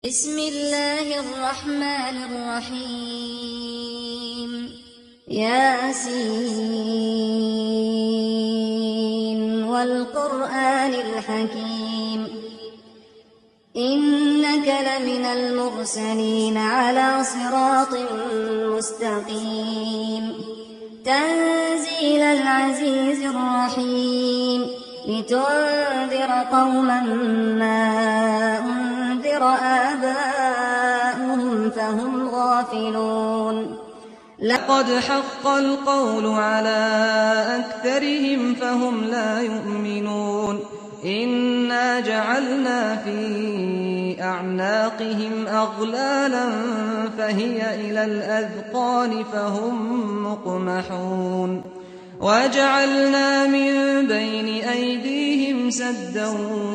بسم الله الرحمن الرحيم ياسين والقرآن الحكيم إنك لمن المرسلين على صراط مستقيم تنزيل العزيز الرحيم لتنذر قوما ما أنذر آباؤهم فهم غافلون لقد حق القول على أكثرهم فهم لا يؤمنون إنا جعلنا في أعناقهم أغلالا فهي إلى الأذقان فهم مقمحون وجعلنا من بين أيديهم سدا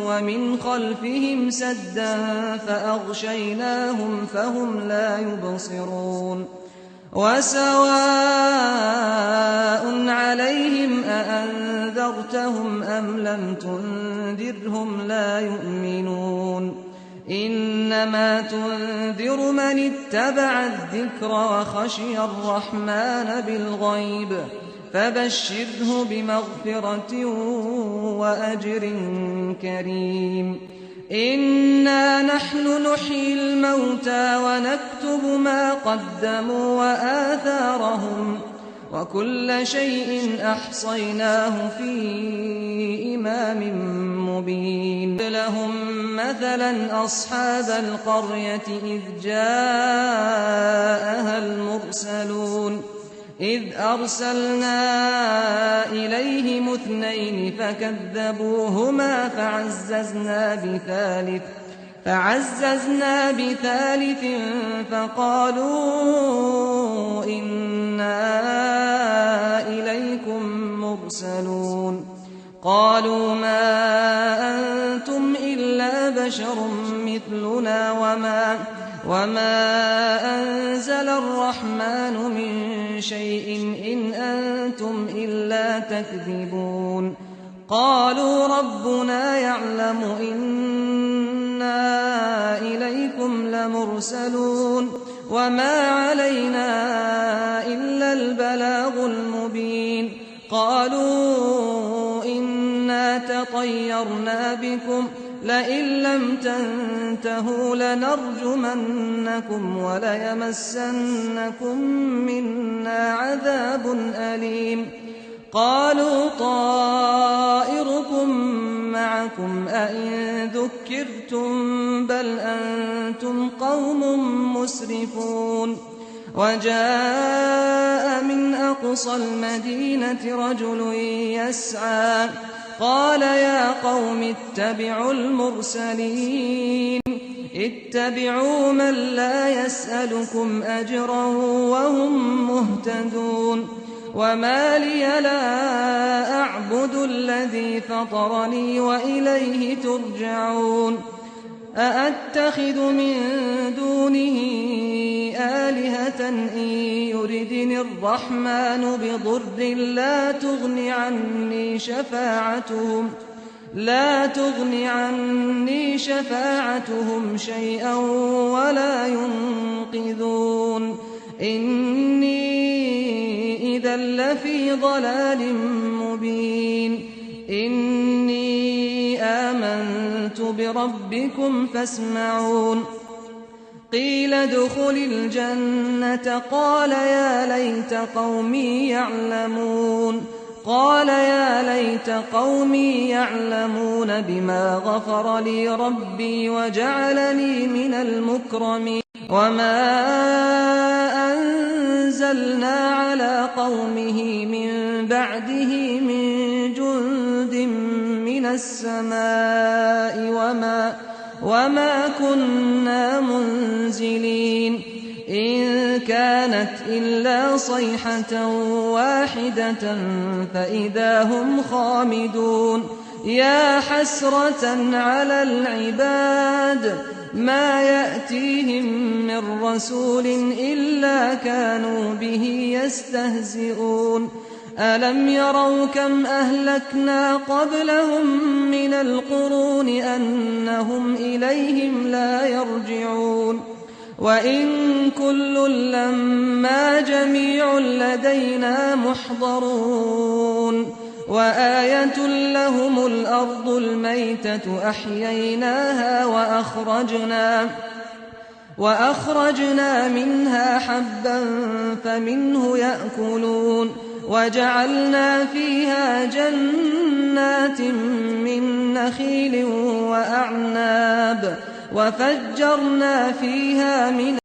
ومن خلفهم سدا فأغشيناهم فهم لا يبصرون وسواء عليهم أأنذرتهم أم لم تنذرهم لا يؤمنون إنما تنذر من اتبع الذكر وخشي الرحمن بالغيب فبشره بمغفرة وأجر كريم إنا نحن نحيي الموتى ونكتب ما قدموا وآثارهم وكل شيء أحصيناه في إمام مبين لهم مثلا أصحاب القرية إذ جاءها المرسلون إذ أرسلنا إليهم اثنين فكذبوهما فعززنا بثالث فقالوا إنا إليكم مرسلون قالوا ما أنتم إلا بشر مثلنا وما أنزل الرحمن من شيء إن أنتم إلا تكذبون قالوا ربنا يعلم إنا إليكم لمرسلون وما علينا إلا البلاغ المبين قالوا إنا تطيرنا بكم لئن لم تنتهوا لنرجمنكم وليمسنكم منا عذاب أليم قالوا طائركم معكم أئن ذكرتم بل أنتم قوم مسرفون وجاء من أقصى المدينة رجل يسعى قال يا قوم اتبعوا المرسلين اتبعوا من لا يسألكم أجرا وهم مهتدون وما لي لا أعبد الذي فطرني وإليه ترجعون أأتخذ من دونه آلهة إن يردني الرحمن بضر لا تغن عني شفاعتهم شيئا ولا ينقذون إني إذا لفي ضلال مبين إني آمنت بربكم فاسمعون قيل ادخل الجنة قال يا ليت قومي يعلمون بما غفر لي ربي وجعلني من المكرمين وما أنزلنا على قومه من بعده من جند من السماء وما كنا منزلين إن كانت إلا صيحة واحدة فإذا هم خامدون يا حسرة على العباد ما يأتيهم من رسول إلا كانوا به يستهزئون ألم يروا كم أهلكنا قبلهم من القرون أنهم إليهم لا يرجعون وإن كل لما جميع لدينا محضرون وآية لهم الأرض الميتة أحييناها وأخرجنا منها حبا فمنه يأكلون وجعلنا فيها جنات من نخيل وأعناب وفجرنا فيها من